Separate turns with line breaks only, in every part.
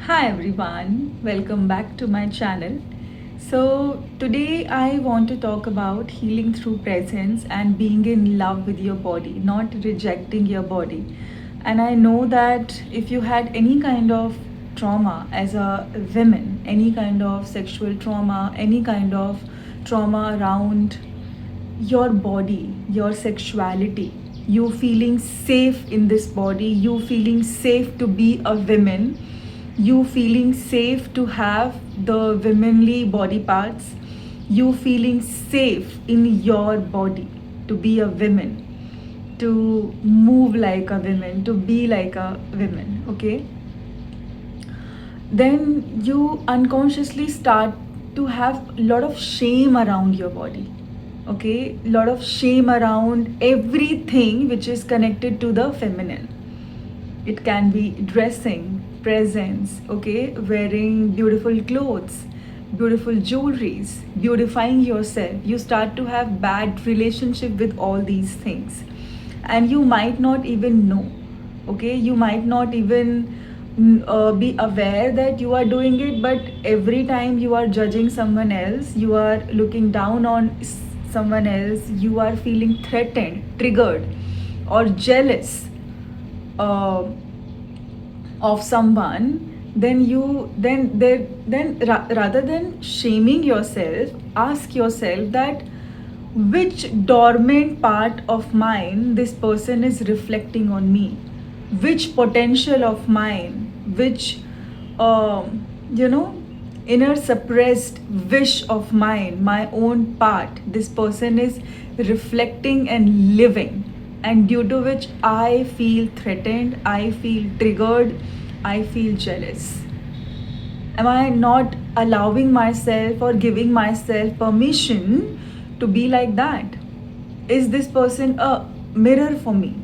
Hi everyone, welcome back to my channel. So, today I want to talk about healing through presence and being in love with your body, not rejecting your body. And I know that if you had any kind of trauma as a woman, any kind of sexual trauma, any kind of trauma around your body, your sexuality, you feeling safe in this body, you feeling safe to be a woman, you feeling safe to have the womanly body parts, you feeling safe in your body to be a woman, to move like a woman, to be like a woman, okay? Then you unconsciously start to have a lot of shame around your body, okay, lot of shame around everything which is connected to the feminine. It can be dressing, presence, okay, wearing beautiful clothes, beautiful jewelries, beautifying yourself. You start to have bad relationship with all these things, and you might not even know, okay, you might not even be aware that you are doing it, but every time you are judging someone else, you are looking down on someone else, you are feeling threatened, triggered, or jealous uh, of someone, then you rather than shaming yourself, ask yourself that which dormant part of mine this person is reflecting on me, which potential of mine, which you know inner suppressed wish of mine, my own part, this person is reflecting and living, and due to which I feel threatened, I feel triggered, I feel jealous. Am I not allowing myself or giving myself permission to be like that? Is this person a mirror for me?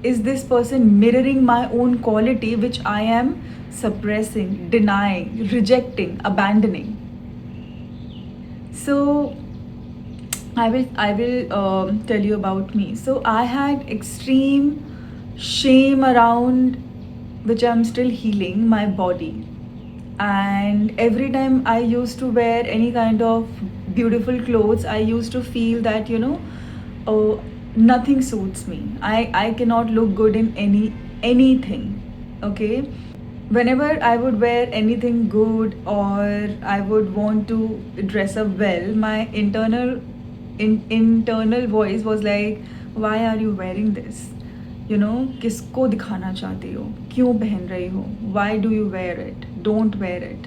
Is this person mirroring my own quality which I am suppressing, denying, rejecting, abandoning? So I will tell you about me. So I had extreme shame around, which I'm still healing, my body. And every time I used to wear any kind of beautiful clothes, I used to feel that, oh, nothing suits me. I cannot look good in anything. Okay, whenever I would wear anything good, or I would want to dress up well, my internal voice was like, why are you wearing this? किसको दिखाना चाहती हो, क्यों पहन रही हो, why do you wear it, don't wear it,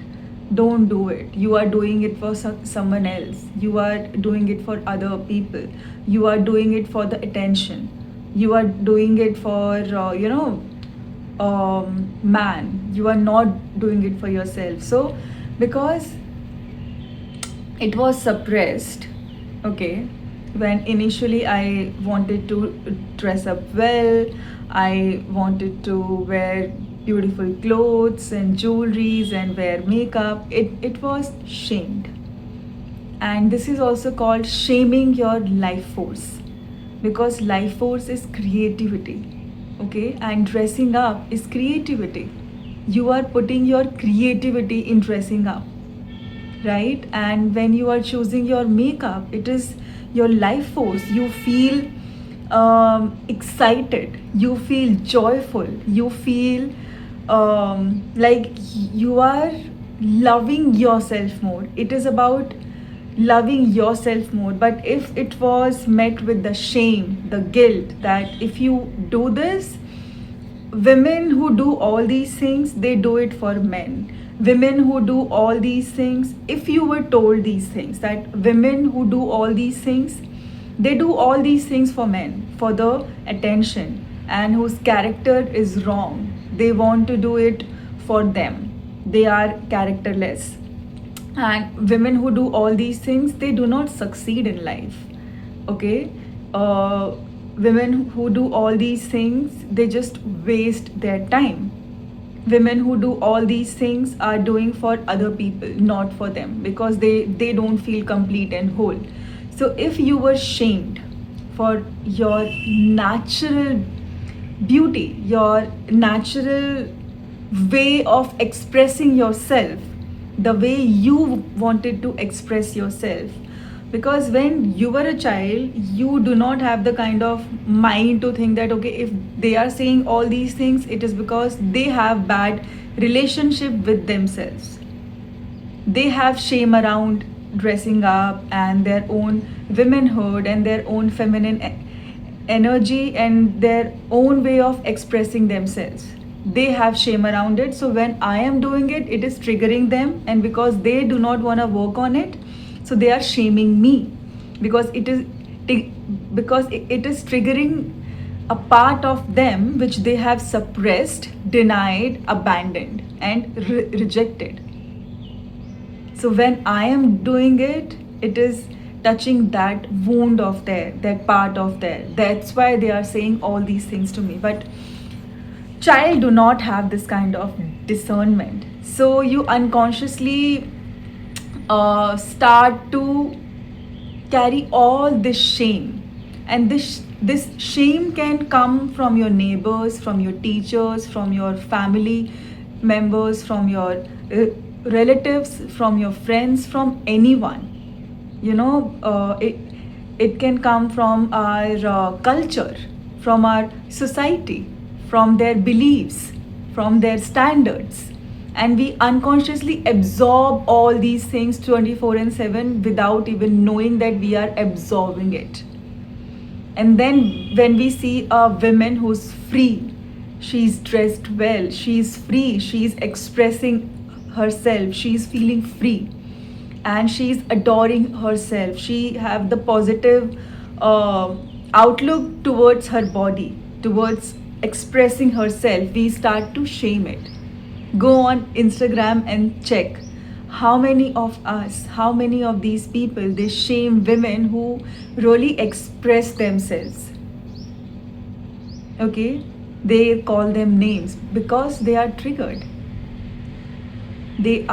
don't do it, you are doing it for someone else, you are doing it for other people, you are doing it for the attention, you are doing it for man, you are not doing it for yourself. So because it was suppressed, okay, when initially I wanted to dress up well, I wanted to wear beautiful clothes and jewelries and wear makeup, it was shamed. And this is also called shaming your life force, because life force is creativity, okay, and dressing up is creativity. You are putting your creativity in dressing up, right? And when you are choosing your makeup, it is your life force. You feel excited, you feel joyful, you feel like you are loving yourself more. It is about loving yourself more. But if it was met with the shame, the guilt, that if you do this, women who do all these things, they do it for men. Women who do all these things, if you were told these things, that women who do all these things, they do all these things for men, for the attention, and whose character is wrong, they want to do it for them, they are characterless. And women who do all these things, they do not succeed in life, okay. Women who do all these things, they just waste their time. Women who do all these things are doing for other people, not for them, because they don't feel complete and whole. So if you were shamed for your natural beauty, your natural way of expressing yourself, the way you wanted to express yourself. Because when you were a child, you do not have the kind of mind to think that, okay, if they are saying all these things, it is because they have bad relationship with themselves. They have shame around dressing up and their own womanhood and their own feminine energy and their own way of expressing themselves. They have shame around it. So when I am doing it, it is triggering them, and because they do not want to work on it, so they are shaming me, because it is triggering a part of them which they have suppressed, denied, abandoned, and rejected. So when I am doing it, it is touching that wound of there, that part of there. That's why they are saying all these things to me. But child do not have this kind of discernment. So you unconsciously start to carry all this shame, and this shame can come from your neighbors, from your teachers, from your family members, from your relatives, from your friends, from anyone. It can come from our culture, from our society, from their beliefs, from their standards, and we unconsciously absorb all these things 24/7 without even knowing that we are absorbing it. And then when we see a woman who's free, she's dressed well, she's free, she's expressing herself, she's feeling free, and she's adoring herself, she have the positive outlook towards her body, towards expressing herself, we start to shame it. Go on Instagram and check how many of us, how many of these people, they shame women who really express themselves. Okay, they call them names because they are triggered. They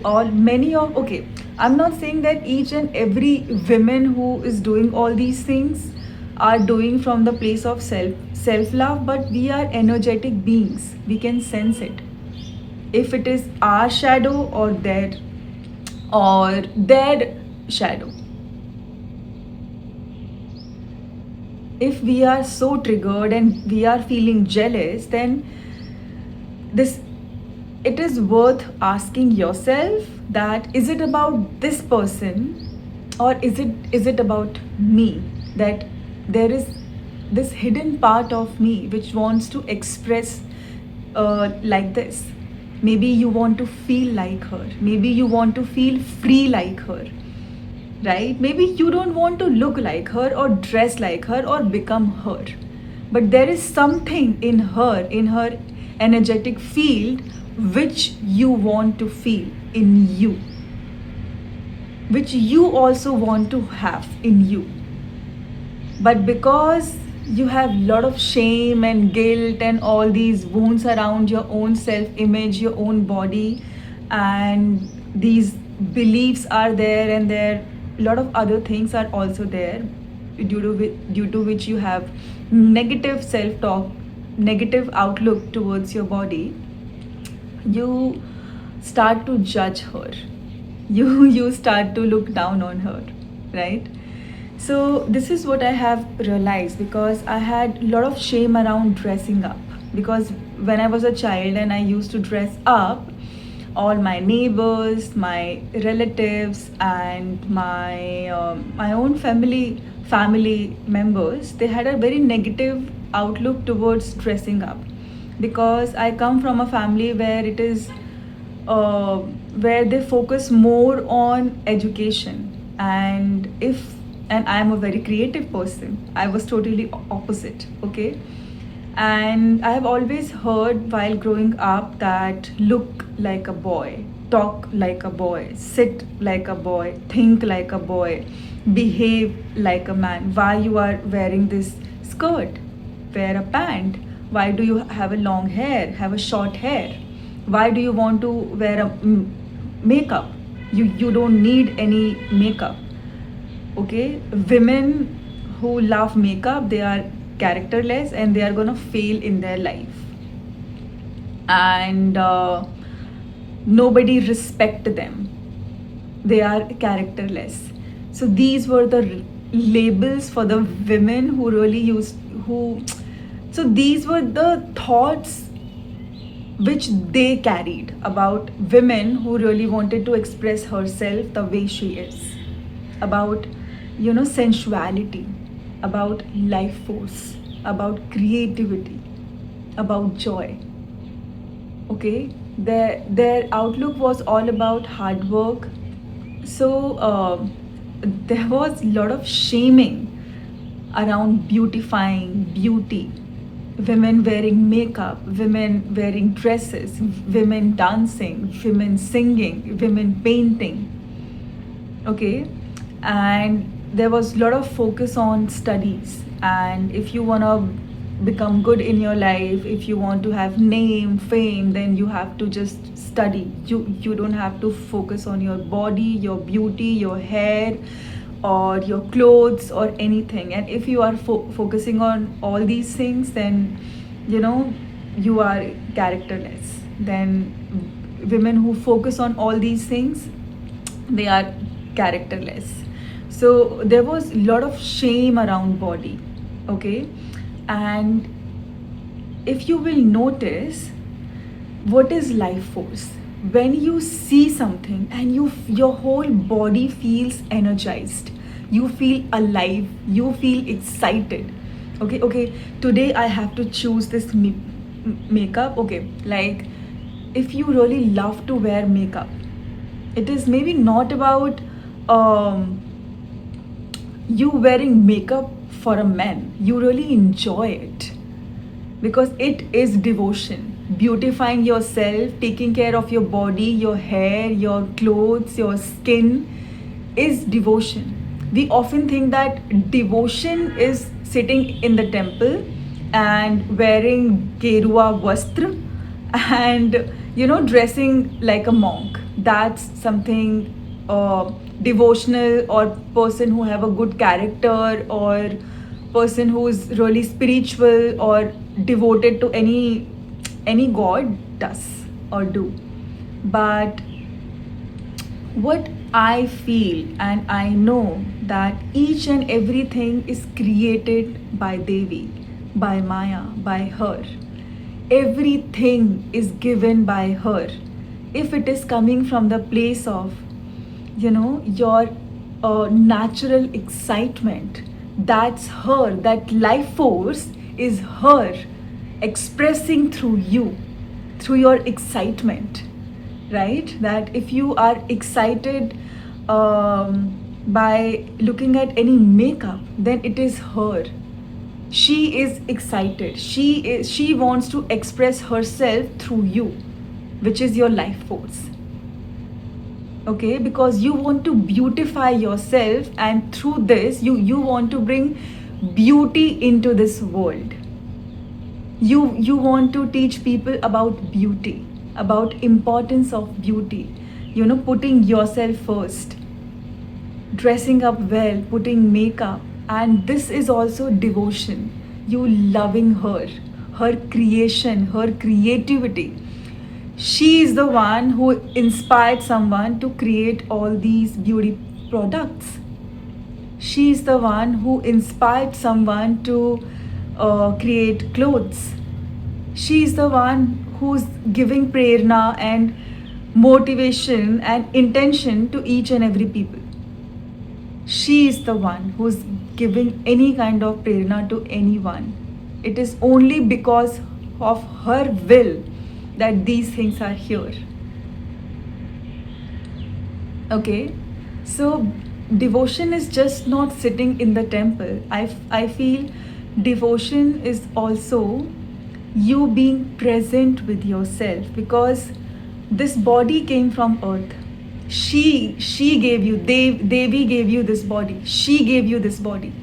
all many of, okay, I'm not saying that each and every woman who is doing all these things are doing from the place of self love, but we are energetic beings, we can sense it. If it is our shadow or their shadow, if we are so triggered and we are feeling jealous, then this it is worth asking yourself that is it about this person, or is it about me, that there is this hidden part of me which wants to express like this. Maybe you want to feel like her, maybe you want to feel free like her, right? Maybe you don't want to look like her or dress like her or become her, but there is something in her energetic field which you want to feel in you, which you also want to have in you. But because you have lot of shame and guilt and all these wounds around your own self image, your own body, and these beliefs are there, and there a lot of other things are also there, due to which you have negative self talk, negative outlook towards your body, you start to judge her, you start to look down on her, right? So this is what I have realized, because I had a lot of shame around dressing up. Because when I was a child and I used to dress up, all my neighbors, my relatives, and my own family members, they had a very negative outlook towards dressing up. Because I come from a family where it is where they focus more on education, and I am a very creative person. I was totally opposite, okay? And I have always heard while growing up that look like a boy, talk like a boy, sit like a boy, think like a boy, behave like a man. Why you are wearing this skirt? Wear a pant. Why do you have a long hair? Have a short hair. Why do you want to wear a makeup? You don't need any makeup. Okay, women who love makeup, they are characterless and they are gonna fail in their life. and nobody respect them. They are characterless. So these were the labels for the women who really used who. So these were the thoughts which they carried about women who really wanted to express herself the way she is, about sensuality, about life force, about creativity, about joy. Okay, their outlook was all about hard work. So there was a lot of shaming around beautifying beauty, women wearing makeup, women wearing dresses, women dancing, women singing, women painting. Okay, and there was a lot of focus on studies, and if you want to become good in your life, if you want to have name, fame, then you have to just study. You don't have to focus on your body, your beauty, your hair, or your clothes, or anything. And if you are focusing on all these things, then you are characterless. Then women who focus on all these things, they are characterless. So there was a lot of shame around body. Okay, and if you will notice, what is life force? When you see something and your whole body feels energized, you feel alive, you feel excited. Okay, today I have to choose this makeup. Okay, like, if you really love to wear makeup, it is maybe not about you wearing makeup for a man. You really enjoy it because it is devotion. Beautifying yourself, taking care of your body, your hair, your clothes, your skin is devotion. We often think that devotion is sitting in the temple and wearing gerua vastra and dressing like a monk. That's something devotional, or person who have a good character, or person who is really spiritual or devoted to any god does or do. But what I feel and I know, that each and everything is created by Devi, by Maya, by her. Everything is given by her. If it is coming from the place of your natural excitement, that's her. That life force is her expressing through you, through your excitement, right? That if you are excited by looking at any makeup, then it is her. She is excited. She wants to express herself through you, which is your life force. Okay, because you want to beautify yourself, and through this you want to bring beauty into this world. You want to teach people about beauty, about importance of beauty, putting yourself first, dressing up well, putting makeup. And this is also devotion. You loving her creation, her creativity. She is the one who inspired someone to create all these beauty products. She is the one who inspired someone to create clothes. She is the one who's giving prerna and motivation and intention to each and every people. She is the one who's giving any kind of prerna to anyone. It is only because of her will that these things are here. Okay, so devotion is just not sitting in the temple. I feel devotion is also you being present with yourself, because this body came from earth. She gave you, Devi gave you this body. She gave you this body.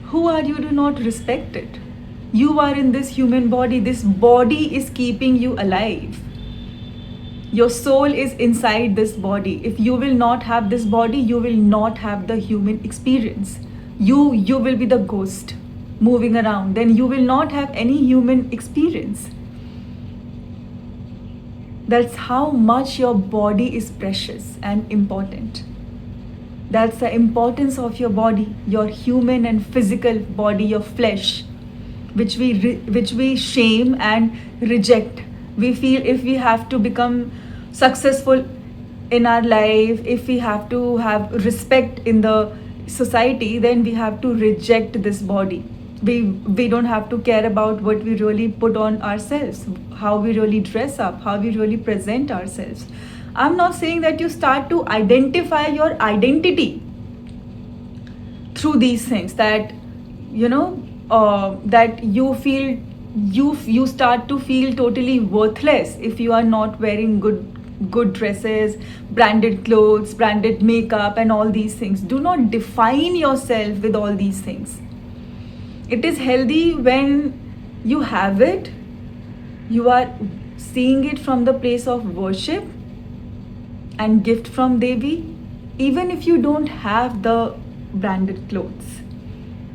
Who are you to not respect it? You are in this human body. This body is keeping you alive. Your soul is inside this body. If you will not have this body, you will not have the human experience. You will be the ghost moving around. Then you will not have any human experience. That's how much your body is precious and important. That's the importance of your body, your human and physical body, your flesh, which we shame and reject. We feel if we have to become successful in our life, if we have to have respect in the society, then we have to reject this body. We don't have to care about what we really put on ourselves, how we really dress up, how we really present ourselves. I'm not saying that you start to identify your identity through these things, that you know that you feel, you start to feel totally worthless if you are not wearing good dresses, branded clothes, branded makeup and all these things. Do not define yourself with all these things. It is healthy when you have it, you are seeing it from the place of worship and gift from Devi. Even if you don't have the branded clothes,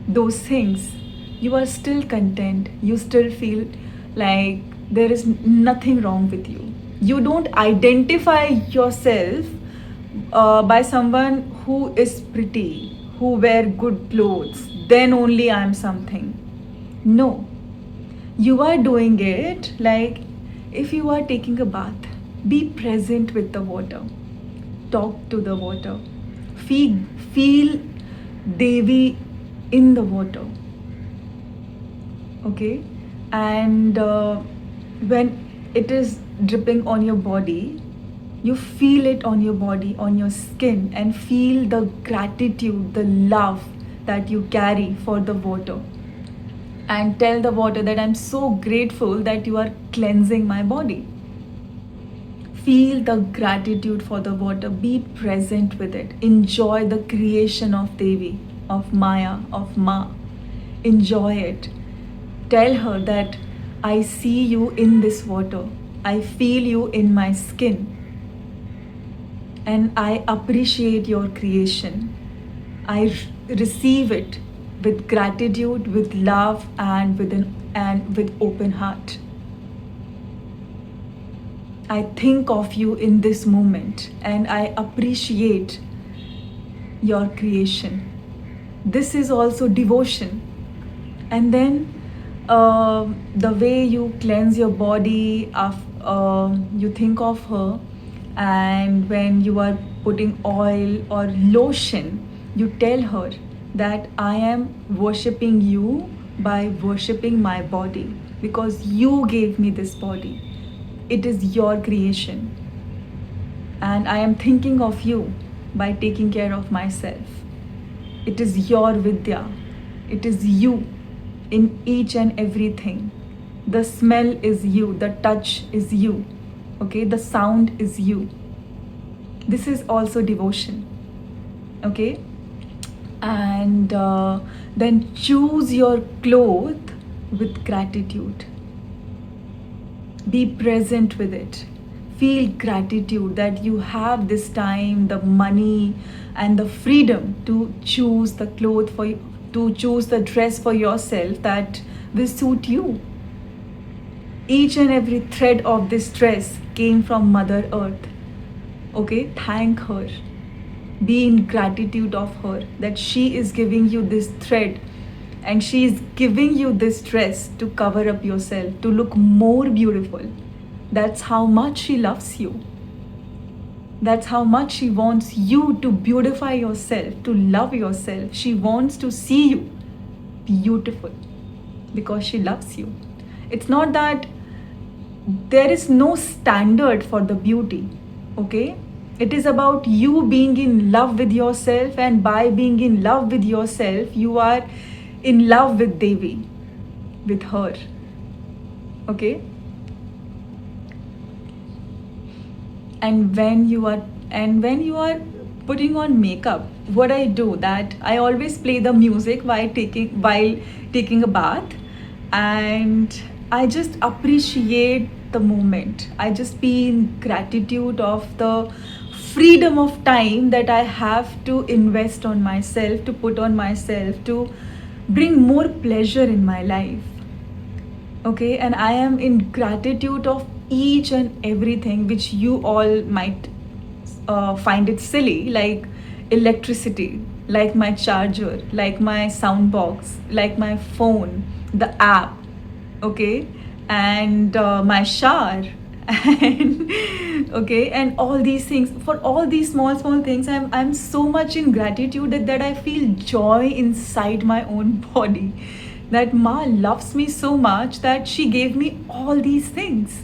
those things, you are still content. You still feel like there is nothing wrong with you. You don't identify yourself by someone who is pretty, who wear good clothes, then only I am something. No, you are doing it like if you are taking a bath, be present with the water, talk to the water, feel Devi in the water. Okay, and when it is dripping on your body, you feel it on your body, on your skin, and feel the gratitude, the love that you carry for the water. And tell the water that I'm so grateful that you are cleansing my body. Feel the gratitude for the water. Be present with it. Enjoy the creation of Devi, of Maya, of Ma. Enjoy it. Tell her that I see you in this water. I feel you in my skin. And I appreciate your creation. I receive it with gratitude, with love, and with open heart. I think of you in this moment and I appreciate your creation. This is also devotion. And then the way you cleanse your body, you think of her, and when you are putting oil or lotion, you tell her that I am worshipping you by worshipping my body because you gave me this body. It is your creation. And I am thinking of you by taking care of myself. It is your Vidya. It is you in each and everything. The smell is you. The touch is you. Okay, the sound is you. This is also devotion. Okay, and then choose your cloth with gratitude. Be present with it. Feel gratitude that you have this time, the money, and the freedom to choose the cloth for you, to choose the dress for yourself that will suit you. Each and every thread of this dress came from Mother Earth. Okay, thank her. Be in gratitude of her that she is giving you this thread and she is giving you this dress to cover up yourself, to look more beautiful. That's how much she loves you. That's how much she wants you to beautify yourself, to love yourself. She wants to see you beautiful because she loves you. It's not that there is no standard for the beauty, okay? It is about you being in love with yourself, and by being in love with yourself, you are in love with Devi, with her, okay? And when you are putting on makeup, what I do that I always play the music while taking a bath, and I just appreciate the moment. I just be in gratitude of the freedom of time that I have to invest on myself, to put on myself, to bring more pleasure in my life. Okay, and I am in gratitude of each and everything which you all might find it silly, like electricity, like my charger, like my sound box, like my phone, the app, okay, and my shower, and okay, and all these things. For all these small things, I'm so much in gratitude that I feel joy inside my own body, that Ma loves me so much that she gave me all these things.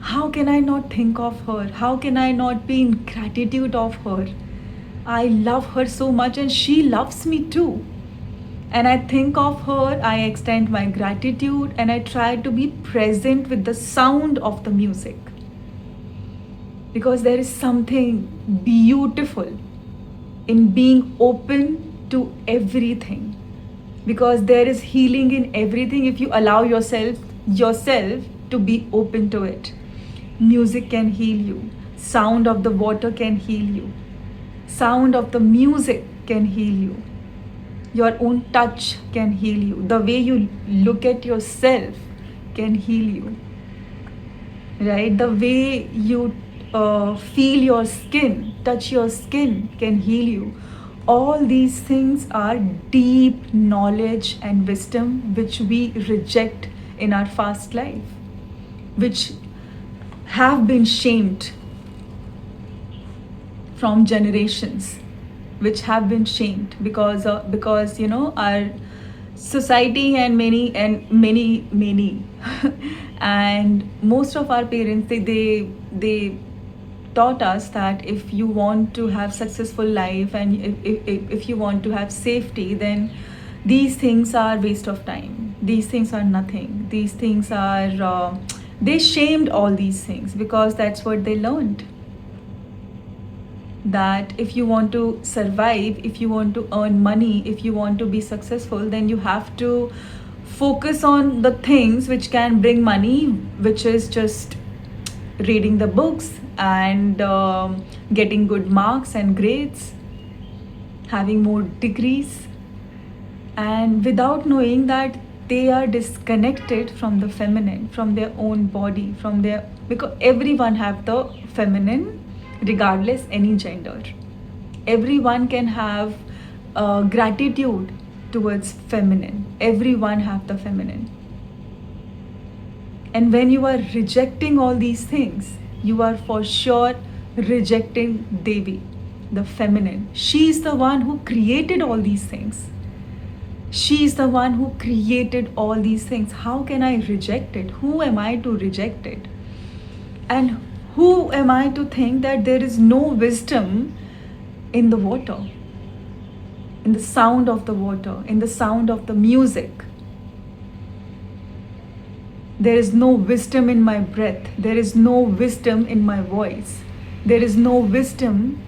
How can I not think of her? How can I not be in gratitude of her? I love her so much and she loves me too. And I think of her, I extend my gratitude, and I try to be present with the sound of the music. Because there is something beautiful in being open to everything. Because there is healing in everything if you allow yourself to be open to it. Music can heal you. Sound of the water can heal you. Sound of the music can heal you. Your own touch can heal you. The way you look at yourself can heal you. Right? The way you feel your skin, touch your skin can heal you. All these things are deep knowledge and wisdom which we reject in our fast life, which have been shamed from generations, which have been shamed because our society and many and most of our parents, they taught us that if you want to have successful life, and if you want to have safety, then these things are waste of time, these things are nothing, these things are they shamed all these things because that's what they learned, that if you want to survive, if you want to earn money, if you want to be successful, then you have to focus on the things which can bring money, which is just reading the books and getting good marks and grades, having more degrees, and without knowing that they are disconnected from the feminine, from their own body, from their, because everyone have the feminine regardless any gender. Everyone can have gratitude towards feminine. Everyone have the feminine. And when you are rejecting all these things, you are for sure rejecting Devi, the feminine. She is the one who created all these things. She is the one who created all these things. How can I reject it? Who am I to reject it? And who am I to think that there is no wisdom in the water, in the sound of the water, in the sound of the music? There is no wisdom in my breath. There is no wisdom in my voice. There is no wisdom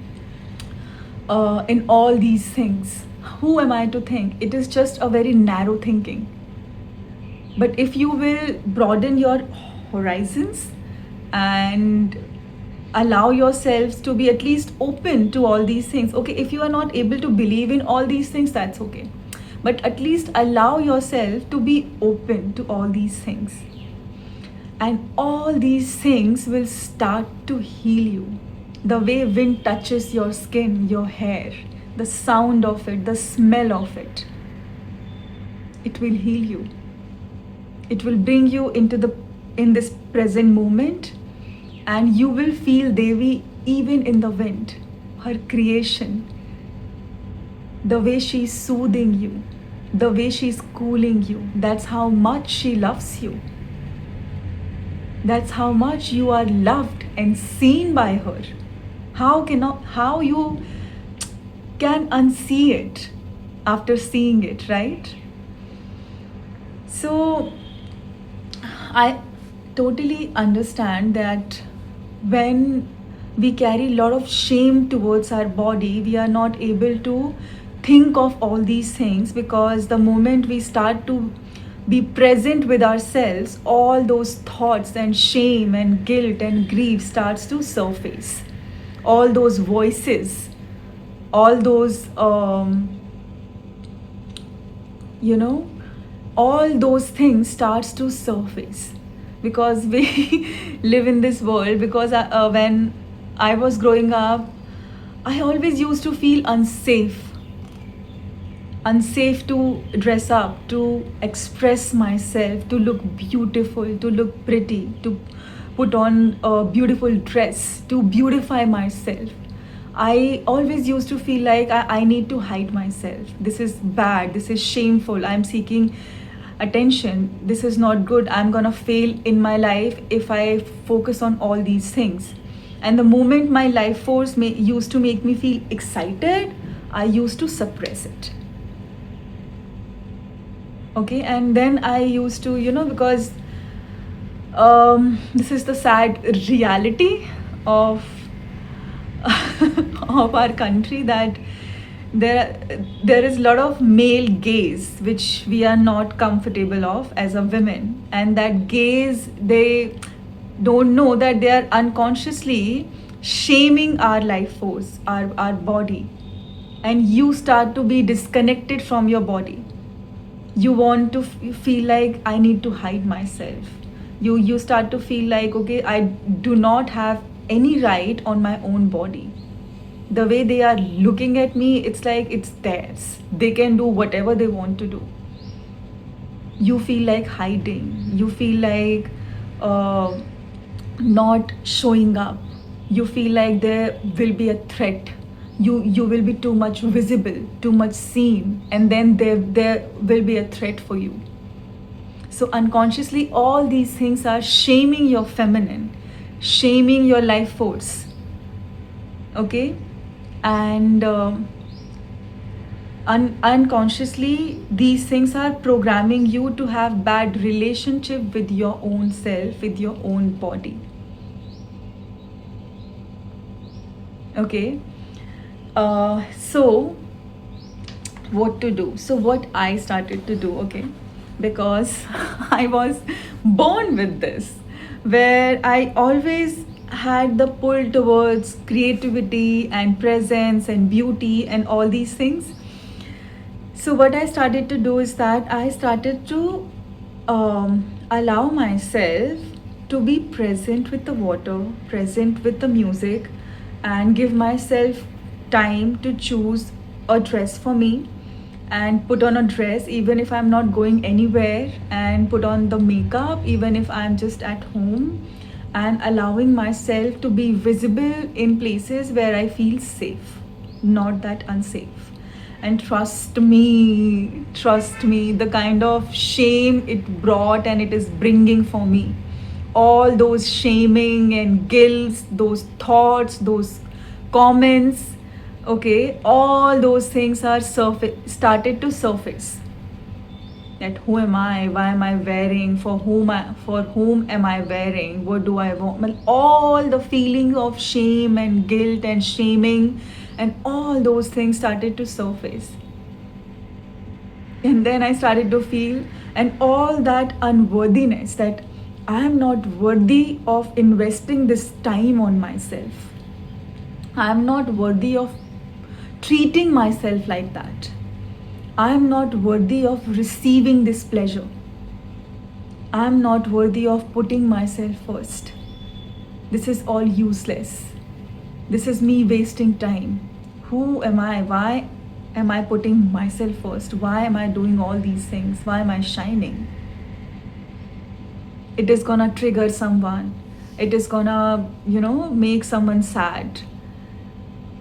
in all these things. Who am I to think? It is just a very narrow thinking. But if you will broaden your horizons and allow yourselves to be at least open to all these things. Okay, if you are not able to believe in all these things, that's okay. But at least allow yourself to be open to all these things. And all these things will start to heal you. The way wind touches your skin, your hair, the sound of it, the smell of it, it will heal you. It will bring you in this present moment, and you will feel Devi even in the wind, her creation, the way she's soothing you, the way she's cooling you. That's how much she loves you. That's how much you are loved and seen by her. How you can unsee it after seeing it, right? So I totally understand that when we carry a lot of shame towards our body, we are not able to think of all these things, because the moment we start to be present with ourselves, all those thoughts and shame and guilt and grief starts to surface. All those voices, all those all those things starts to surface. because we live in this world. Because when I was growing up, I always used to feel unsafe to dress up, to express myself, to look beautiful, to look pretty, to put on a beautiful dress, to beautify myself. I always used to feel like I need to hide myself. This is bad, this is shameful, I'm seeking attention, this is not good, I'm gonna fail in my life if I focus on all these things. And the moment my life force used to make me feel excited, I used to suppress it. Okay, and then I used to, because this is the sad reality of of our country, that there is a lot of male gaze which we are not comfortable of as a women, and that gaze, they don't know that they are unconsciously shaming our life force, our body, and you start to be disconnected from your body. You want to feel like I need to hide myself. You start to feel like, okay, I do not have any right on my own body. The way they are looking at me, it's like it's theirs, they can do whatever they want to do. You feel like hiding, you feel like not showing up, you feel like there will be a threat, you will be too much visible, too much seen, and then there will be a threat for you. So unconsciously all these things are shaming your feminine, shaming your life force. Okay, and unconsciously these things are programming you to have bad relationship with your own self, with your own body. Okay, so what to do? So what I started to do, okay, because I was born with this, where I always had the pull towards creativity and presence and beauty and all these things. So what I started to do is that I started to allow myself to be present with the water, present with the music, and give myself time to choose a dress for me, and put on a dress even if I'm not going anywhere, and put on the makeup even if I'm just at home, and allowing myself to be visible in places where I feel safe, not that unsafe. And trust me, the kind of shame it brought and it is bringing for me, all those shaming and guilt, those thoughts, those comments, okay, all those things are started to surface. That who am I, why am I wearing, for whom am I wearing, what do I want. Well, all the feeling of shame and guilt and shaming and all those things started to surface. And then I started to feel, and all that unworthiness, that I am not worthy of investing this time on myself, I am not worthy of treating myself like that, I am not worthy of receiving this pleasure, I am not worthy of putting myself first. This is all useless. This is me wasting time. Who am I? Why am I putting myself first? Why am I doing all these things? Why am I shining? It is gonna trigger someone. It is gonna, make someone sad.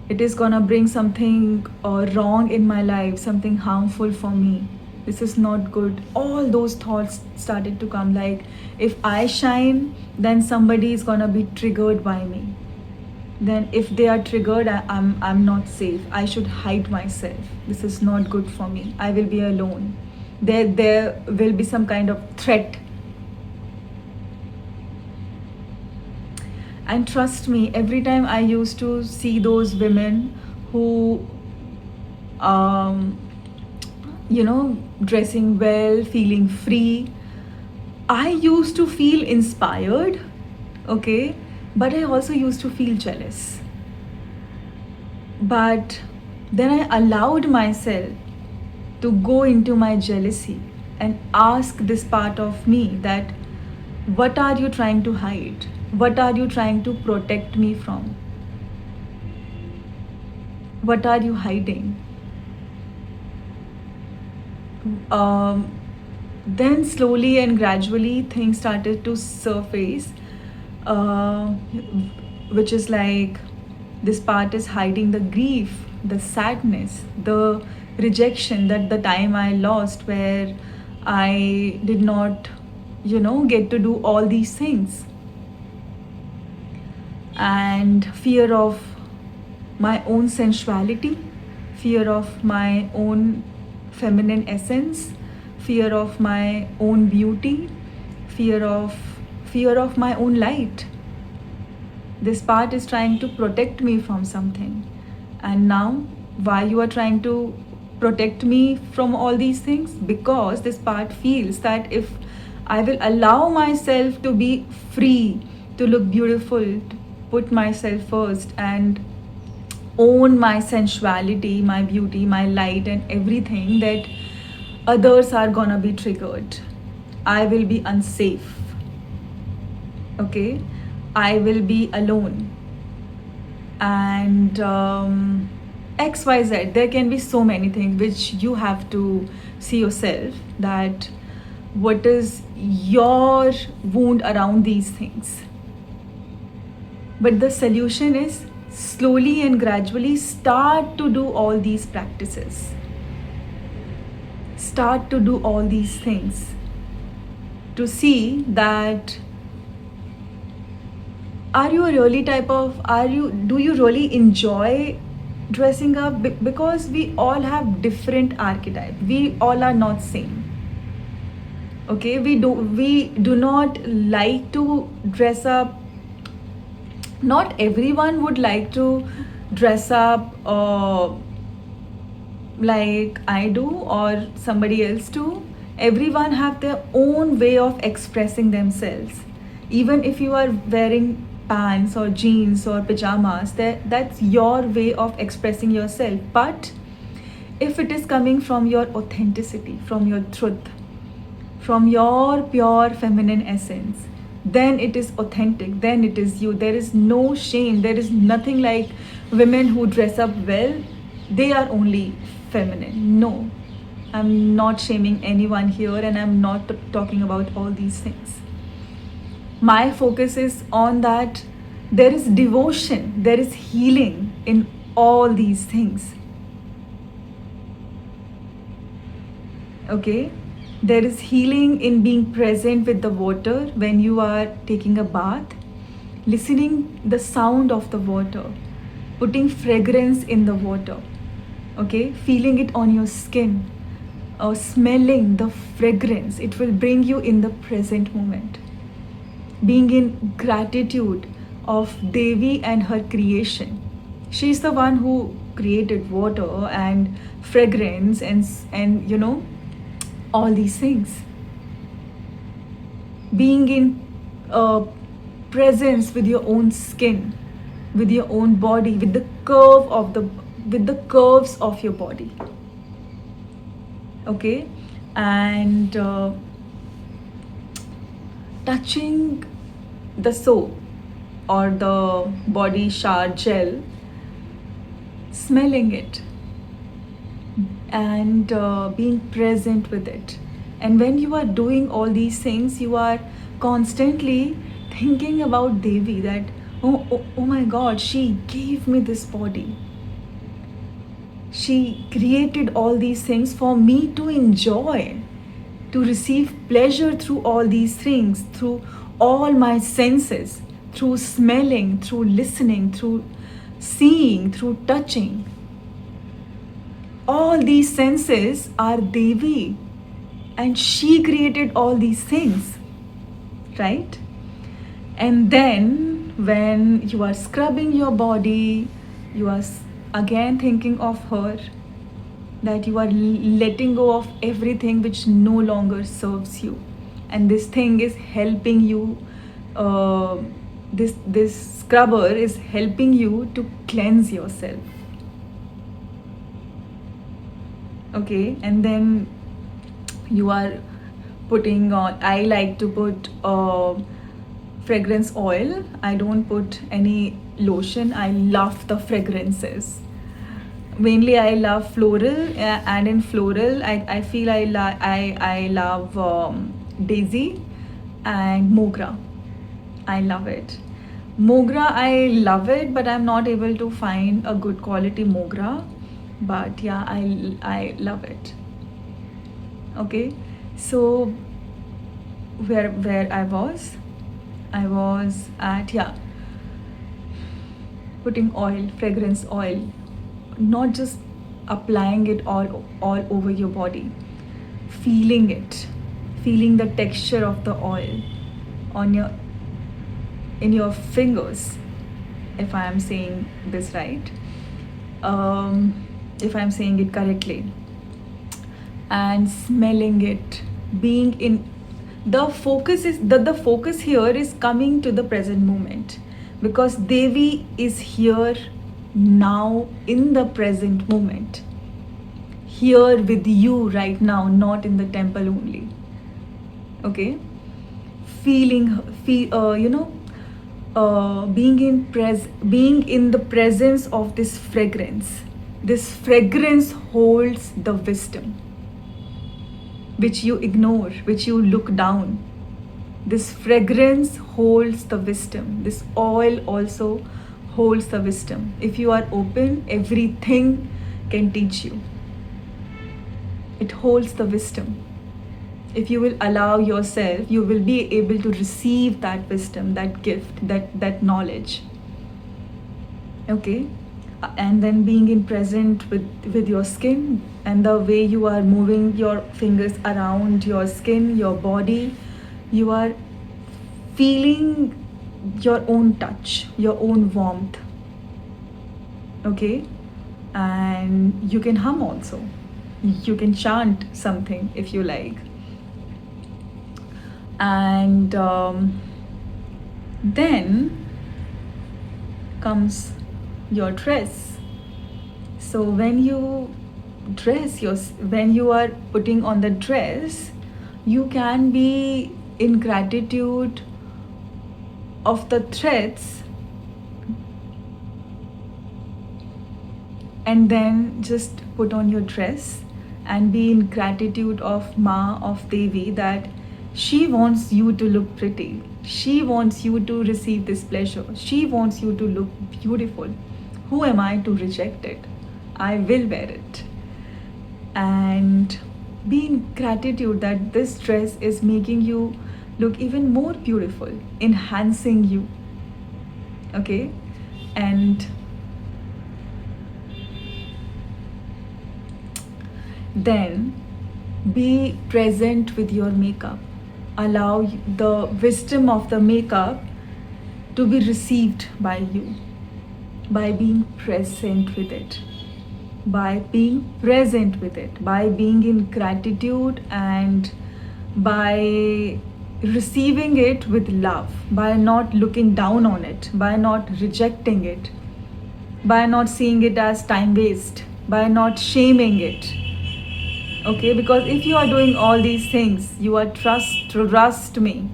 It is gonna bring something wrong in my life, something harmful for me. This is not good. All those thoughts started to come, like if I shine, then somebody is gonna be triggered by me. Then if they are triggered, I'm not safe. I should hide myself. This is not good for me. I will be alone. There will be some kind of threat. And trust me, every time I used to see those women who, dressing well, feeling free, I used to feel inspired, okay, but I also used to feel jealous. But then I allowed myself to go into my jealousy and ask this part of me that What are you trying to hide? What are you trying to protect me from? What are you hiding? Um, then slowly and gradually things started to surface, uh, which is like this part is hiding the grief, the sadness, the rejection, that the time I lost where I did not, get to do all these things, and fear of my own sensuality, fear of my own feminine essence, fear of my own beauty, fear of fear of my own light. This part is trying to protect me from something. And now, why you are trying to protect me from all these things? Because this part feels that if I will allow myself to be free, to look beautiful, to put myself first and own my sensuality, my beauty, my light, and everything, that others are gonna be triggered. I will be unsafe. Okay? I will be alone. And XYZ, there can be so many things which you have to see yourself, that what is your wound around these things. But the solution is slowly and gradually start to do all these practices. Start to do all these things to see that do you really enjoy dressing up? Because we all have different archetypes. We all are not same. Okay, we do not like to dress up. Not everyone would like to dress up like I do or somebody else do. Everyone have their own way of expressing themselves. Even if you are wearing pants or jeans or pajamas, that's your way of expressing yourself. But if it is coming from your authenticity, from your truth, from your pure feminine essence, then it is authentic, then it is you. There is no shame. There is nothing like women who dress up well, they are only feminine. No, I'm not shaming anyone here, and I'm not talking about all these things. My focus is on that there is devotion, there is healing in all these things. Okay? There is healing in being present with the water when you are taking a bath, listening the sound of the water, putting fragrance in the water, okay, feeling it on your skin, or smelling the fragrance. It will bring you in the present moment. Being in gratitude of Devi and her creation. She's the one who created water and fragrance and all these things. Being in presence with your own skin, with your own body, with the curves of your body. Okay, and touching the soap or the body shower gel, smelling it, and being present with it. And when you are doing all these things, you are constantly thinking about Devi, that oh my God, she gave me this body. She created all these things for me to enjoy, to receive pleasure through all these things, through all my senses, through smelling, through listening, through seeing, through touching. All these senses are Devi, and she created all these things, right? And then when you are scrubbing your body, you are again thinking of her, that you are letting go of everything which no longer serves you, and this thing is helping you. This scrubber is helping you to cleanse yourself. Okay, and then you are putting on, I like to put fragrance oil. I don't put any lotion. I love the fragrances. Mainly I love floral, and in floral I feel I love daisy and mogra. I love it. Mogra, I love it, but I'm not able to find a good quality mogra. But yeah, I love it. Okay, so where I was at, yeah, putting oil, fragrance oil, not just applying it all over your body, feeling it, feeling the texture of the oil on your in your fingers, if I am saying this right, if I'm saying it correctly, and smelling it, being in the focus is the focus here is coming to the present moment, because Devi is here now in the present moment, here with you right now, not in the temple only. Okay, being in the presence of this fragrance. This fragrance holds the wisdom which you ignore, which you look down. This fragrance holds the wisdom. This oil also holds the wisdom. If you are open, everything can teach you. It holds the wisdom. If you will allow yourself, you will be able to receive that wisdom, that gift, that knowledge. Okay, and then being in present with your skin, and the way you are moving your fingers around your skin, your body, you are feeling your own touch, your own warmth. Okay, and you can hum also, you can chant something if you like. And then comes your dress. So when you when you are putting on the dress, you can be in gratitude of the threads, and then just put on your dress and be in gratitude of Ma, of Devi, that she wants you to look pretty. She wants you to receive this pleasure. She wants you to look beautiful. Who am I to reject it? I will wear it. And be in gratitude that this dress is making you look even more beautiful, enhancing you. Okay? And then be present with your makeup. Allow the wisdom of the makeup to be received by you, by being present with it, by being present with it, by being in gratitude, and by receiving it with love, by not looking down on it, by not rejecting it, by not seeing it as time waste, by not shaming it. Okay, because if you are doing all these things, you are trust me,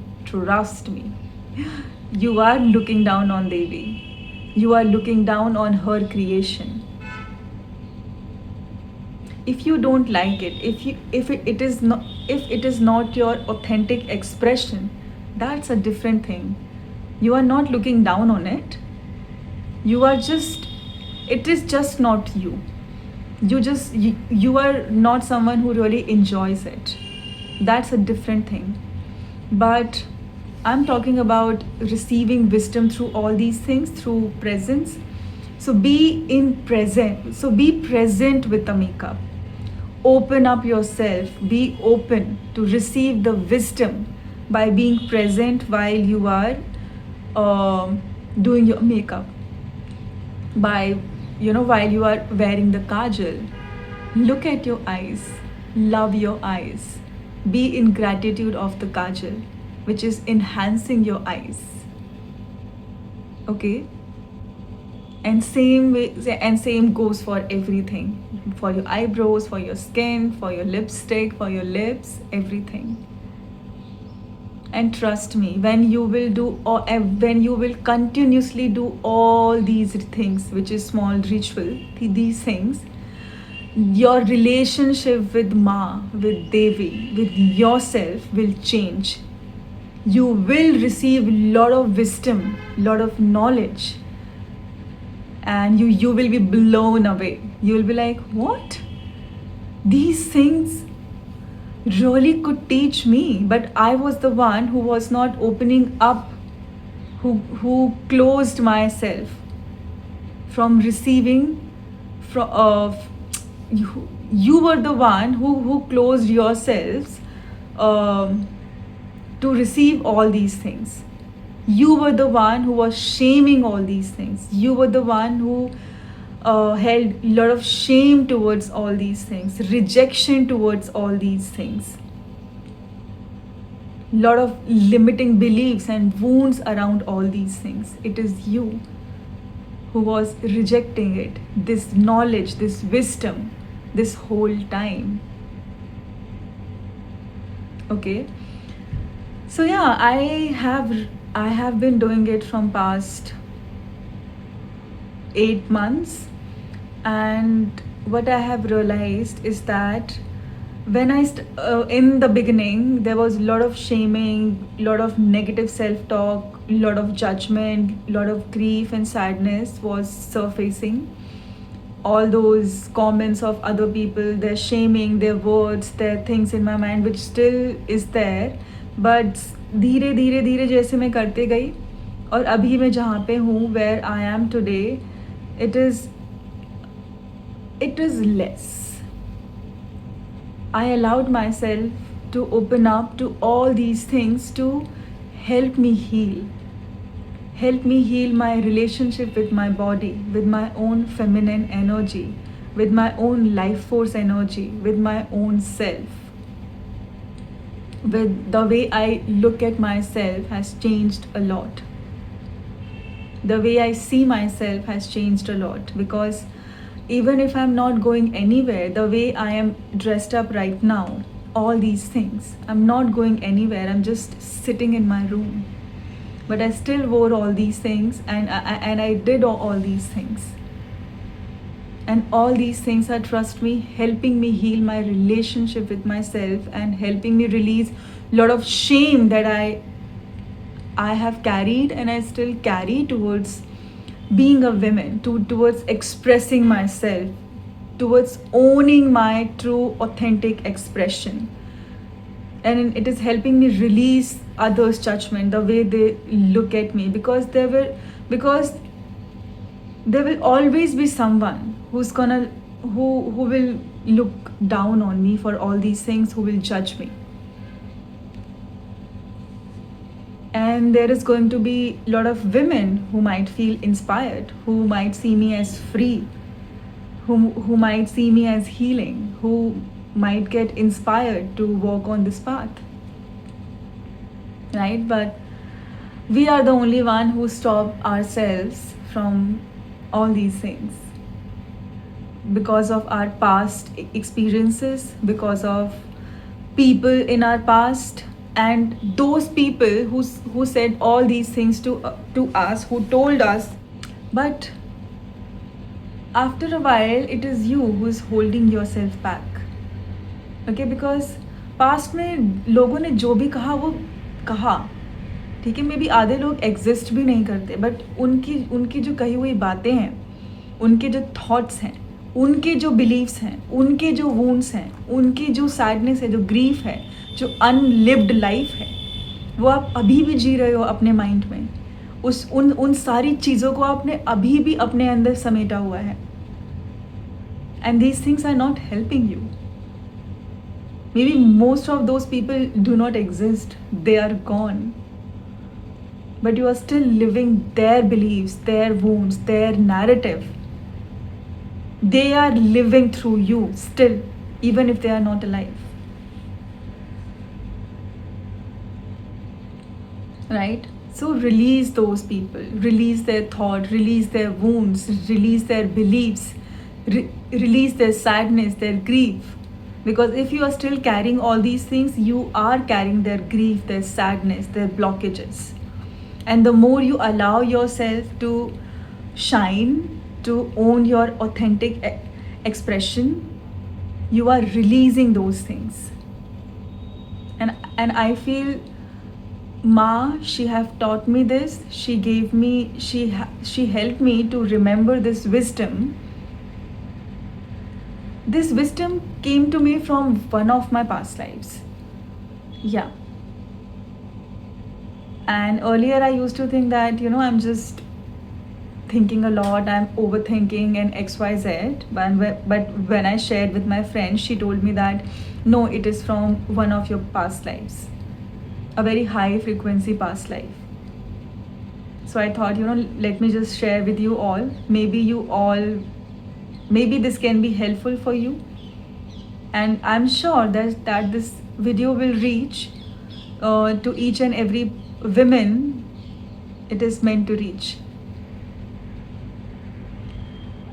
you are looking down on Devi. You are looking down on her creation. If you don't like it, if it is not your authentic expression, that's a different thing. You are not looking down on it. It is just not you. You are not someone who really enjoys it. That's a different thing. But I'm talking about receiving wisdom through all these things, through presence. So be present with the makeup. Open up yourself. Be open to receive the wisdom by being present while you are doing your makeup. While you are wearing the kajal, look at your eyes, love your eyes, be in gratitude of the kajal, which is enhancing your eyes. Okay? And same goes for everything, for your eyebrows, for your skin, for your lipstick, for your lips, everything. And trust me, when you will do, or when you will continuously do all these things, which is small ritual, these things, your relationship with Ma, with Devi, with yourself will change. You will receive lot of wisdom, lot of knowledge, and you will be blown away. You will be like, what? These things really could teach me, but I was the one who was not opening up, who closed myself from receiving. From you were the one who closed yourselves to receive all these things. You were the one who was shaming all these things. You were the one who held a lot of shame towards all these things, rejection towards all these things, lot of limiting beliefs and wounds around all these things. It is you who was rejecting it, this knowledge, this wisdom, this whole time. Okay, so yeah, I have been doing it from past 8 months, and what I have realized is that when in the beginning there was a lot of shaming, lot of negative self-talk, lot of judgment, lot of grief and sadness was surfacing. All those comments of other people, their shaming, their words, their things in my mind, which still is there, but धीरे धीरे धीरे जैसे मैं करते गई, और अभी मैं जहाँ पे हूँ, where I am today, it is less. I allowed myself to open up to all these things to help me heal my relationship with my body, with my own feminine energy, with my own life force energy, with my own self. With the way I look at myself has changed a lot. The way I see myself has changed a lot, because even if I'm not going anywhere, the way I am dressed up right now, all these things, I'm not going anywhere, I'm just sitting in my room, but I still wore all these things, and I did all these things, and all these things are, trust me, helping me heal my relationship with myself and helping me release a lot of shame that I have carried and I still carry towards being a woman, towards expressing myself, towards owning my true authentic expression. And it is helping me release others' judgment, the way they look at me, because there will always be someone who will look down on me for all these things, who will judge me. And there is going to be a lot of women who might feel inspired, who might see me as free, who might see me as healing, who might get inspired to walk on this path. Right? But we are the only one who stop ourselves from all these things because of our past experiences, because of people in our past, and those people who said all these things to us, who told us. But after a while, it is you who is holding yourself back. Okay, because past में लोगों ने जो भी कहा वो कहा, ठीक है, मे बी आधे लोग एग्जिस्ट भी नहीं करते, बट उनकी जो कही हुई बातें हैं, उनके जो थॉट्स हैं, उनके जो बिलीव्स हैं, उनके जो वूंड्स हैं, उनकी जो सैडनेस है, जो ग्रीफ है, जो अनलिव्ड लाइफ है, वो आप अभी भी जी रहे हो अपने माइंड में. उन सारी चीज़ों को आपने अभी भी अपने अंदर समेटा हुआ है. And these things are not helping you. Maybe most of those people do not exist, they are gone. But you are still living their beliefs, their wounds, their narrative. They are living through you still, even if they are not alive. Right? So release those people, release their thought, release their wounds, release their beliefs, release their sadness, their grief. Because if you are still carrying all these things, you are carrying their grief, their sadness, their blockages. And the more you allow yourself to shine, to own your authentic expression, you are releasing those things. And I feel Ma, she have taught me this. She gave me, she helped me to remember this wisdom. This wisdom came to me from one of my past lives. Yeah. And earlier I used to think that, I'm just thinking a lot, I'm overthinking and XYZ. But when I shared with my friend, she told me that no, it is from one of your past lives, a very high frequency past life. So I thought, let me just share with you all. Maybe this can be helpful for you. And I'm sure that this video will reach to each and every woman it is meant to reach.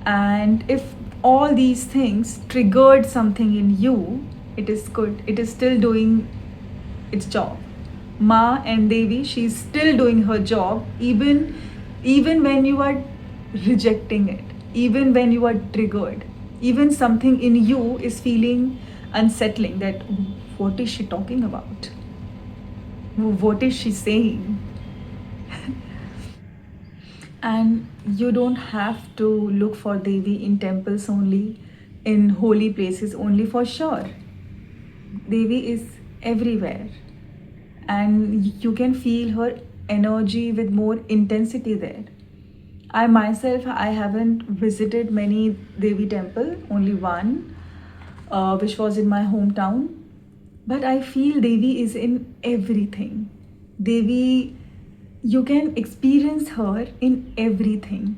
And if all these things triggered something in you, it is good. It is still doing its job. Ma and Devi, she's still doing her job, even when you are rejecting it, even when you are triggered, even something in you is feeling unsettling, that what is she talking about? What is she saying? And you don't have to look for Devi in temples only, in holy places only, for sure. Devi is everywhere. And you can feel her energy with more intensity there. I myself, I haven't visited many Devi temple, only one, which was in my hometown. But I feel Devi is in everything. Devi, you can experience her in everything.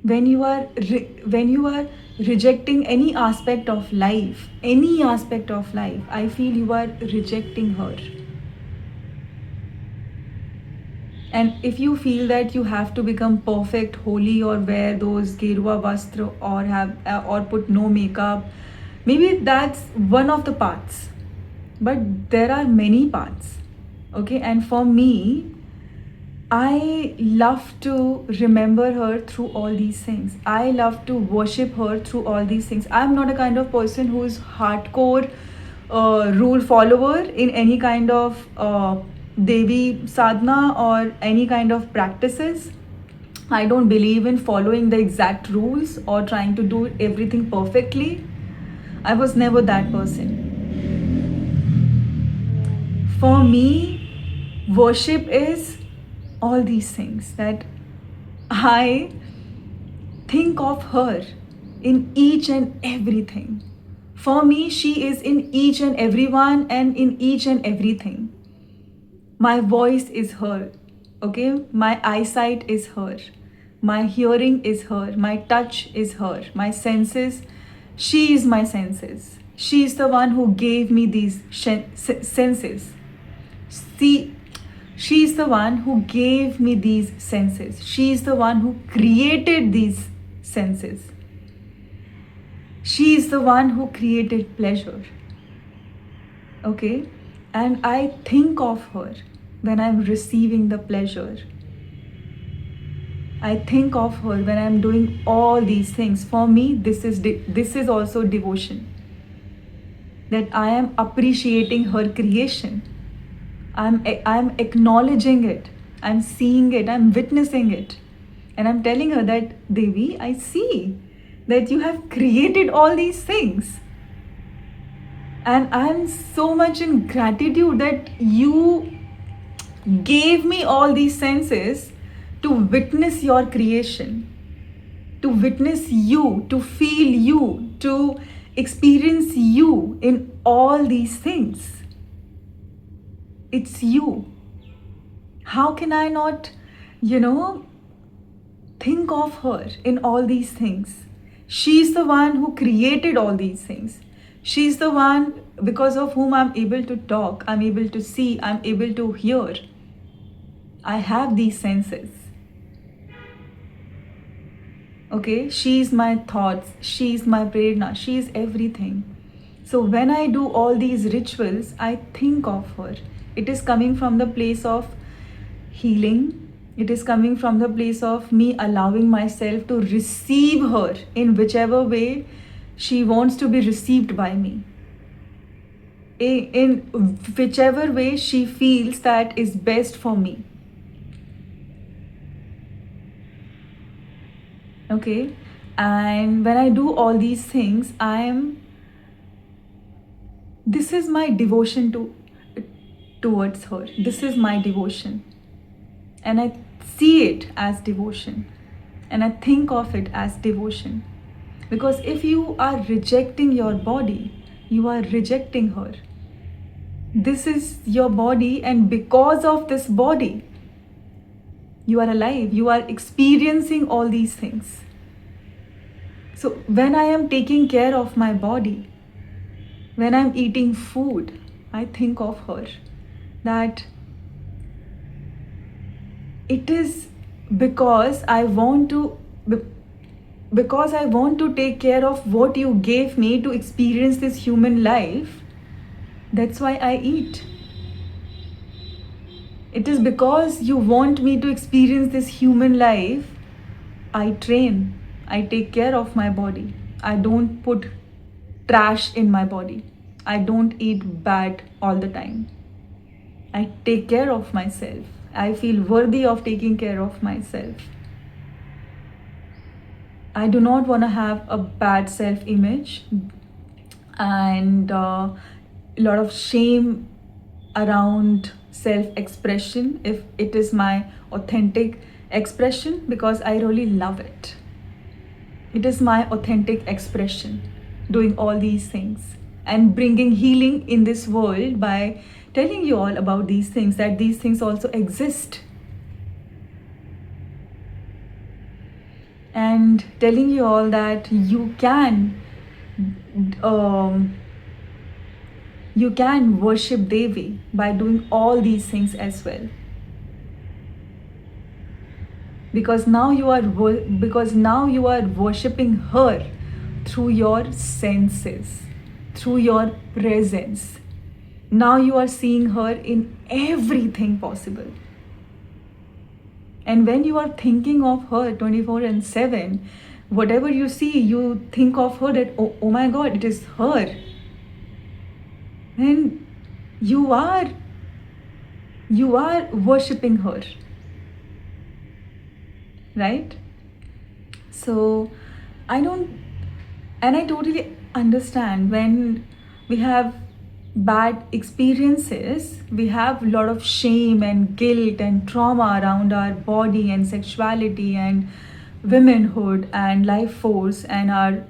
When you are rejecting any aspect of life, I feel you are rejecting her. And if you feel that you have to become perfect, holy, or wear those gerua vastra, or put no makeup, maybe that's one of the paths. But there are many paths. Okay, and for me, I love to remember her through all these things. I love to worship her through all these things. I'm not a kind of person who is hardcore rule follower in any kind of Devi sadhana or any kind of practices. I don't believe in following the exact rules or trying to do everything perfectly. I was never that person. For me, worship is all these things, that I think of her in each and everything. For me, she is in each and everyone and in each and everything. My voice is her, okay? My eyesight is her. My hearing is her. My touch is her. My senses, she is my senses. She is the one who gave me these senses. She is the one who gave me these senses. She is the one who created these senses. She is the one who created pleasure. Okay? And I think of her when I'm receiving the pleasure. I think of her when I'm doing all these things. For me, this is also devotion. That I am appreciating her creation. I'm acknowledging it. I'm seeing it. I'm witnessing it. And I'm telling her that, Devi, I see that you have created all these things. And I'm so much in gratitude that you gave me all these senses to witness your creation, to witness you, to feel you, to experience you in all these things. It's you. How can I not, think of her in all these things? She's the one who created all these things. She's the one because of whom I'm able to talk, I'm able to see, I'm able to hear. I have these senses. Okay, she's my thoughts, she's my prerna, she's everything. So when I do all these rituals, I think of her. It is coming from the place of healing. It is coming from the place of me allowing myself to receive her in whichever way she wants to be received by me. In whichever way she feels that is best for me. Okay, and when I do all these things, this is my devotion towards her. This is my devotion, and I see it as devotion, and I think of it as devotion. Because if you are rejecting your body, you are rejecting her. This is your body, and because of this body, you are alive, you are experiencing all these things. So when I am taking care of my body, when I'm eating food, I think of her. That it is because I want to take care of what you gave me to experience this human life. That's why I eat. It is because you want me to experience this human life, I train. I take care of my body. I don't put trash in my body. I don't eat bad all the time. I take care of myself. I feel worthy of taking care of myself. I do not want to have a bad self-image and a lot of shame around self-expression if it is my authentic expression, because I really love it. It is my authentic expression, doing all these things and bringing healing in this world by telling you all about these things, that these things also exist. And telling you all that you can worship Devi by doing all these things as well. Because now you are worshipping her through your senses, through your presence. Now you are seeing her in everything possible. And when you are thinking of her 24/7, whatever you see, you think of her that, oh my God, it is her. Then you are worshipping her. Right? So I totally understand when we have bad experiences, we have a lot of shame and guilt and trauma around our body and sexuality and womanhood and life force and our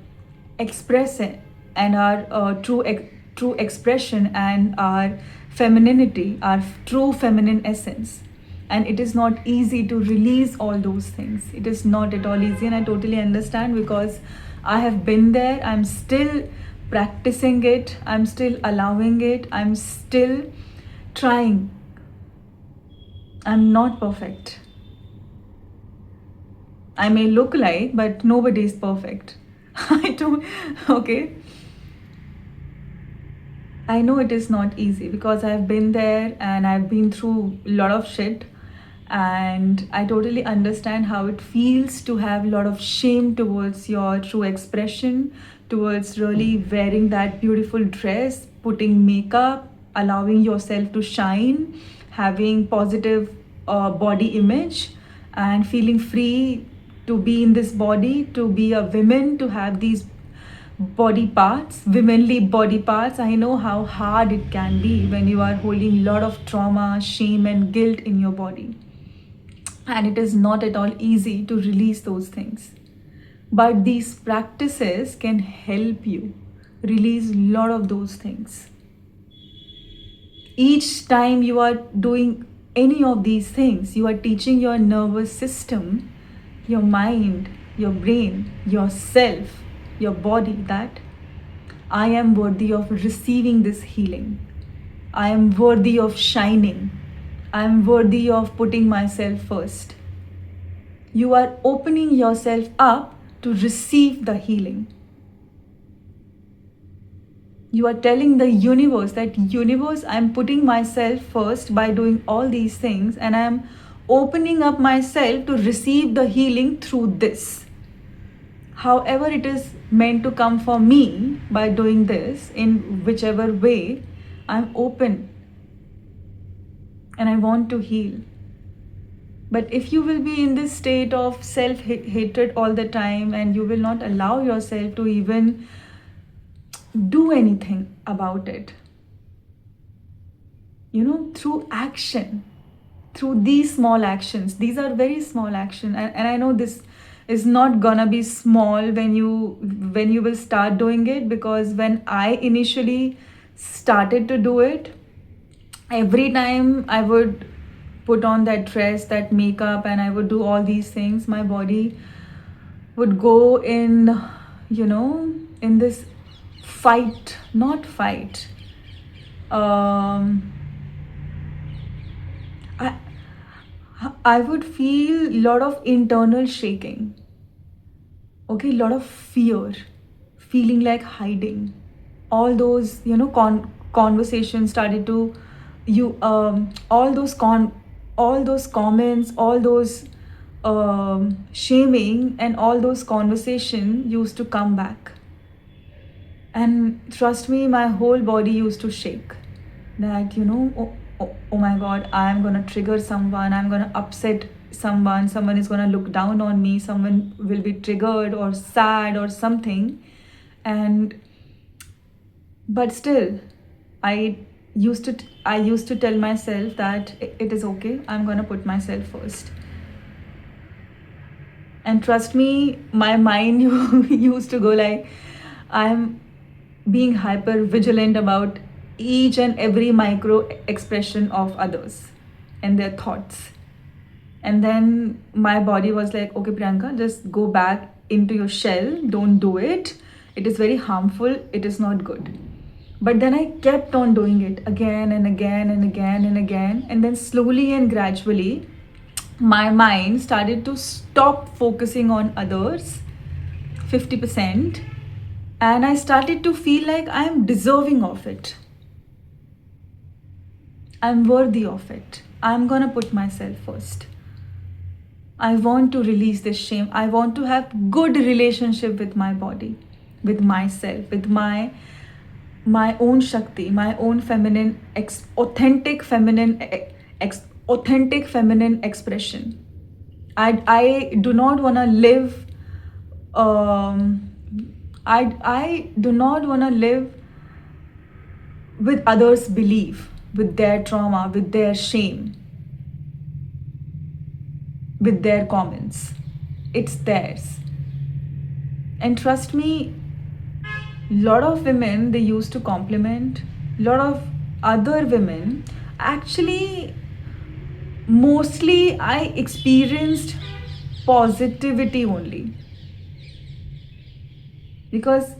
expression and our true expression and our femininity, our true feminine essence. And it is not easy to release all those things. It is not at all easy, and I totally understand, because I have been there. I'm still practicing it. I'm still allowing it. I'm still trying. I'm not perfect. I may look like, but nobody is perfect. Okay? I know it is not easy because I've been there and I've been through a lot of shit, and I totally understand how it feels to have a lot of shame towards your true expression, towards really wearing that beautiful dress, putting makeup, allowing yourself to shine, having positive body image, and feeling free to be in this body, to be a woman, to have these body parts, womanly body parts. I know how hard it can be when you are holding a lot of trauma, shame, and guilt in your body. And it is not at all easy to release those things. But these practices can help you release a lot of those things. Each time you are doing any of these things, you are teaching your nervous system, your mind, your brain, yourself, your body, that I am worthy of receiving this healing. I am worthy of shining. I am worthy of putting myself first. You are opening yourself up to receive the healing. You are telling the universe that, universe, I'm putting myself first by doing all these things, and I'm opening up myself to receive the healing through this. However it is meant to come for me, by doing this in whichever way, I'm open and I want to heal. But if you will be in this state of self-hatred all the time, and you will not allow yourself to even do anything about it, through action, through these small actions, these are very small actions, and I know this is not gonna be small when you will start doing it, because when I initially started to do it, every time I would put on that dress, that makeup, and I would do all these things, my body would go in, in this not fight. I would feel a lot of internal shaking. Okay, a lot of fear, feeling like hiding. All those, conversations started to, all those comments, all those shaming, and all those conversation used to come back. And trust me, my whole body used to shake. That, oh my God, I'm gonna trigger someone, I'm gonna upset someone is gonna look down on me, someone will be triggered or sad or something. But still, I used to tell myself that it is okay, I'm gonna put myself first. And trust me, my mind used to go like, I'm being hyper vigilant about each and every micro expression of others and their thoughts. And then my body was like, okay, Priyanka, just go back into your shell, don't do it. It is very harmful, it is not good. But then I kept on doing it again and again and again and again. And then slowly and gradually, my mind started to stop focusing on others 50%. And I started to feel like I'm deserving of it. I'm worthy of it. I'm gonna put myself first. I want to release this shame. I want to have good relationship with my body, with myself, with my own Shakti, my own feminine, authentic feminine expression. I do not want to live. I do not want to live with others' belief, with their trauma, with their shame, with their comments. It's theirs. And trust me, lot of women, they used to compliment. Lot of other women, actually, mostly I experienced positivity only. Because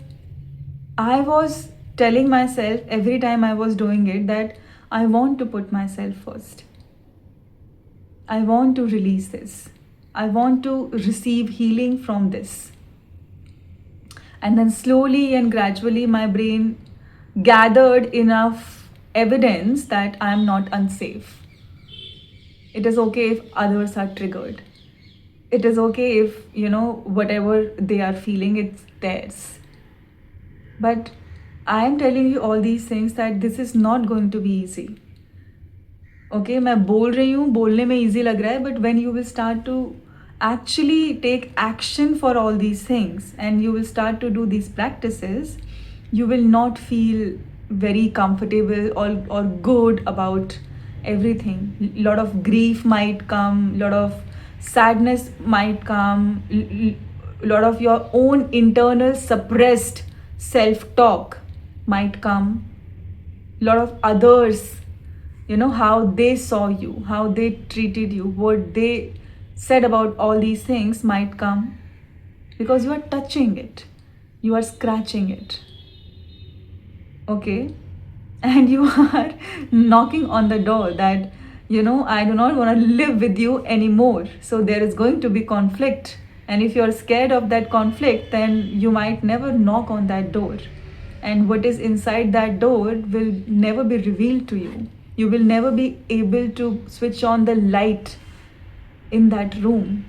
I was telling myself every time I was doing it that I want to put myself first. I want to release this. I want to receive healing from this. And then slowly and gradually my brain gathered enough evidence that I am not unsafe. It is okay if others are triggered. It is okay if, whatever they are feeling, it's theirs. But I am telling you all these things that this is not going to be easy. Okay, मैं बोल रही हूँ, बोलने में easy लग रहा है, but when you will start to actually take action for all these things and you will start to do these practices, you will not feel very comfortable or good about everything. A lot of grief might come, a lot of sadness might come, a lot of your own internal suppressed self-talk might come, a lot of others, how they saw you, how they treated you, what they said about all these things might come, because you are touching it, you are scratching it, okay, and you are knocking on the door that I do not want to live with you anymore, so there is going to be conflict And if you're scared of that conflict, then you might never knock on that door. And what is inside that door will never be revealed to you. You will never be able to switch on the light in that room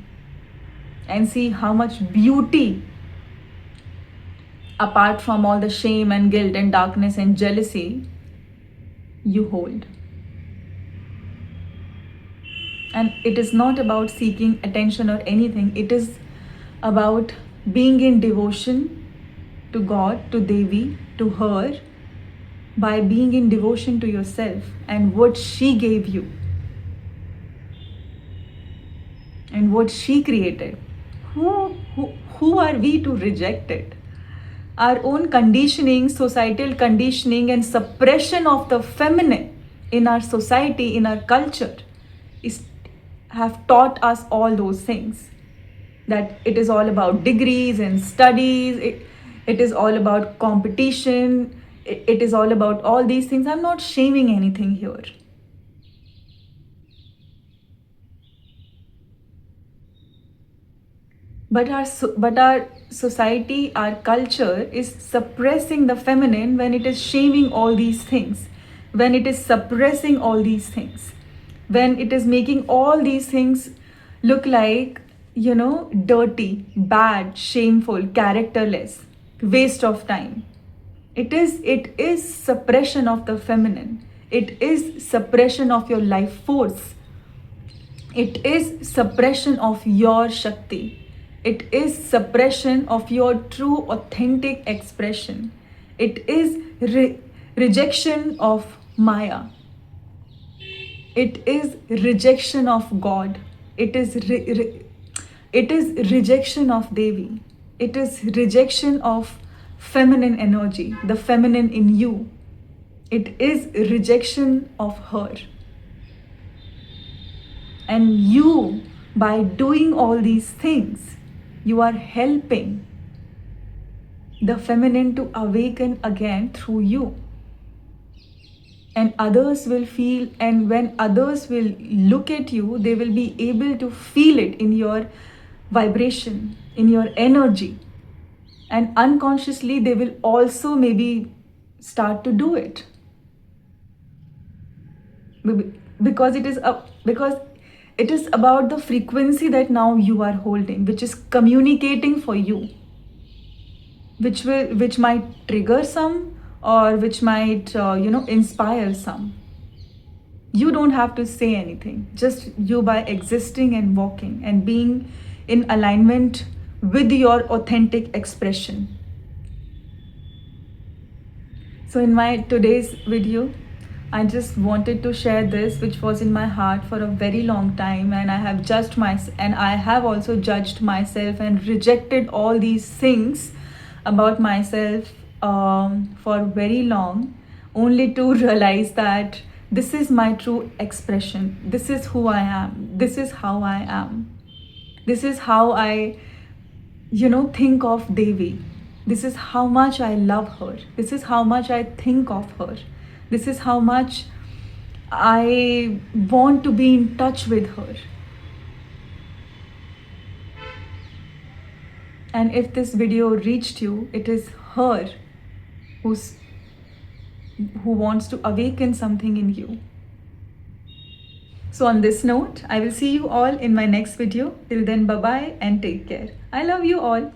and see how much beauty, apart from all the shame and guilt and darkness and jealousy, you hold. And it is not about seeking attention or anything. It is about being in devotion to God, to Devi, to her, by being in devotion to yourself and what she gave you and what she created. Who are we to reject it? Our own conditioning, societal conditioning, and suppression of the feminine in our society, in our culture, have taught us all those things. That it is all about degrees and studies, it is all about competition, it is all about all these things. I'm not shaming anything here. But our society, our culture is suppressing the feminine when it is shaming all these things, when it is suppressing all these things, when it is making all these things look like, dirty, bad, shameful, characterless, waste of time. It is suppression of the feminine. It is suppression of your life force. It is suppression of your Shakti. It is suppression of your true authentic expression. It is rejection of Maya. It is rejection of God. It is rejection of Devi. It is rejection of feminine energy, the feminine in you. It is rejection of her. And you, by doing all these things, you are helping the feminine to awaken again through you. And others will feel, and when others will look at you, they will be able to feel it in your vibration, in your energy. And unconsciously, they will also maybe start to do it. Because it is about the frequency that now you are holding, which is communicating for you, which might trigger some, or which might inspire some. You don't have to say anything. Just you, by existing and walking and being in alignment with your authentic expression. So in my today's video, I just wanted to share this, which was in my heart for a very long time, and I have also judged myself and rejected all these things about myself for very long, only to realize that this is my true expression. This is who I am. This is how I am. This is how I, think of Devi. This is how much I love her. This is how much I think of her. This is how much I want to be in touch with her. And if this video reached you, it is her who wants to awaken something in you. So on this note, I will see you all in my next video. Till then, bye-bye and take care. I love you all.